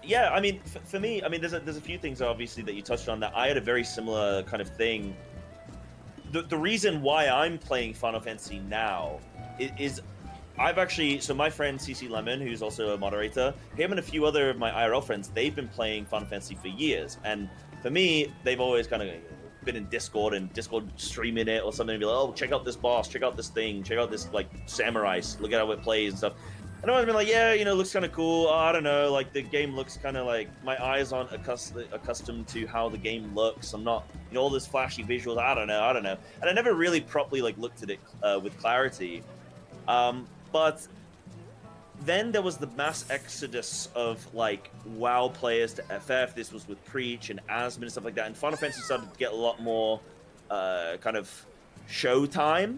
yeah, I mean, for me, I mean, there's a few things obviously that you touched on that I had a very similar kind of thing. The reason why I'm playing Final Fantasy now is I've actually, so my friend CC Lemon, who's also a moderator, him and a few other of my IRL friends, they've been playing Final Fantasy for years. And for me, they've always kind of been in Discord and Discord streaming it or something and be like, oh, check out this boss, check out this thing, check out this like samurai, look at how it plays and stuff. And I've been like, yeah, you know, looks kind of cool. Oh, I don't know, like the game looks kind of like my eyes aren't accustomed to how the game looks. I'm not, you know, all this flashy visuals. I don't know. And I never really properly like looked at it with clarity. But then there was the mass exodus of like WoW players to FF. This was with Preach and Asmon and stuff like that. And Final Fantasy started to get a lot more kind of showtime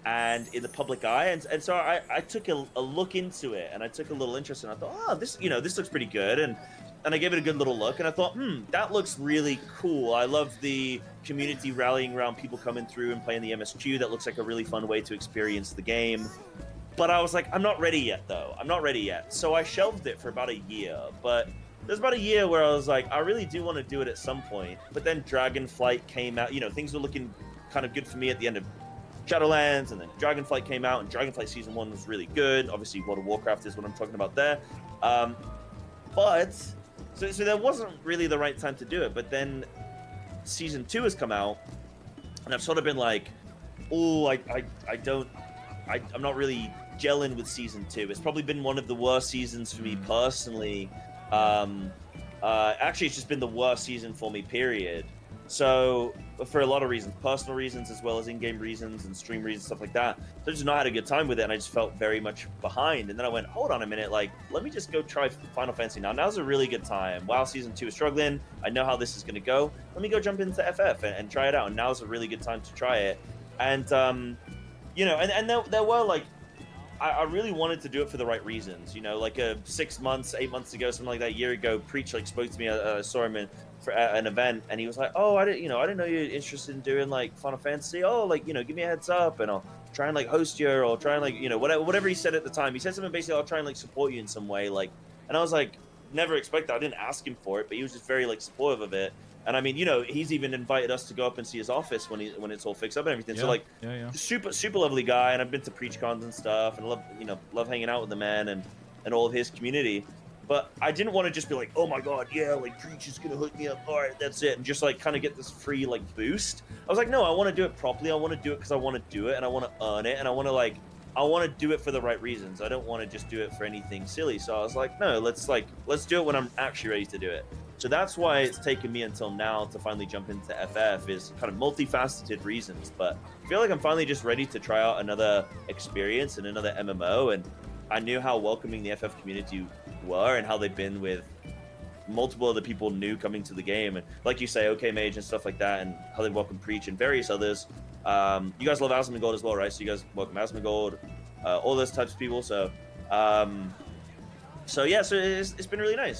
and in the public eye. And so I took a look into it and I took a little interest and I thought, oh, this, you know, this looks pretty good. And I gave it a good little look and I thought, that looks really cool. I love the community rallying around people coming through and playing the MSQ. That looks like a really fun way to experience the game. But I was like, I'm not ready yet, though. I'm not ready yet. So I shelved it for about a year. But there's about a year where I was like, I really do want to do it at some point. But then Dragonflight came out. You know, things were looking kind of good for me at the end of Shadowlands. And then Dragonflight came out. And Dragonflight Season 1 was really good. Obviously, World of Warcraft is what I'm talking about there. So there wasn't really the right time to do it. But then Season 2 has come out. And I've sort of been like, oh, I'm not really gelling with Season 2. It's probably been one of the worst seasons for me personally. Actually, it's just been the worst season for me, period. So, for a lot of reasons, personal reasons as well as in-game reasons and stream reasons, stuff like that. So I just not had a good time with it, and I just felt very much behind. And then I went, hold on a minute, like, let me just go try Final Fantasy now. Now's a really good time. WoW Season 2 is struggling. I know how this is going to go. Let me go jump into FF and try it out. And now's a really good time to try it. And, you know, and there were, like, I really wanted to do it for the right reasons, you know, like 6 months, 8 months ago, something like that, a year ago, Preach like spoke to me. I saw him for an event, and he was like, "Oh, I didn't know you're interested in doing like Final Fantasy. Oh, like, you know, give me a heads up, and I'll try and like host you, or try and like, you know, whatever he said at the time. He said something basically, I'll try and like support you in some way, like." And I was like, never expected. I didn't ask him for it, but he was just very like supportive of it. And I mean, you know, he's even invited us to go up and see his office when it's all fixed up and everything. Yeah, so like, yeah. super lovely guy. And I've been to PreachCons and stuff, and love hanging out with the man and all of his community. But I didn't want to just be like, oh my god, yeah, like Preach is gonna hook me up. All right, that's it, and just like kind of get this free like boost. I was like, no, I want to do it properly. I want to do it because I want to do it, and I want to earn it, and I want to do it for the right reasons. I don't want to just do it for anything silly. So I was like, no, let's do it when I'm actually ready to do it. So that's why it's taken me until now to finally jump into FF, is kind of multifaceted reasons. But I feel like I'm finally just ready to try out another experience and another MMO. And I knew how welcoming the FF community were and how they've been with multiple other people new coming to the game. And like you say, OK Mage and stuff like that, and how they welcome Preach and various others. You guys love Asmongold as well, right? So you guys welcome Asmongold, all those types of people. So, so yeah, so it's been really nice.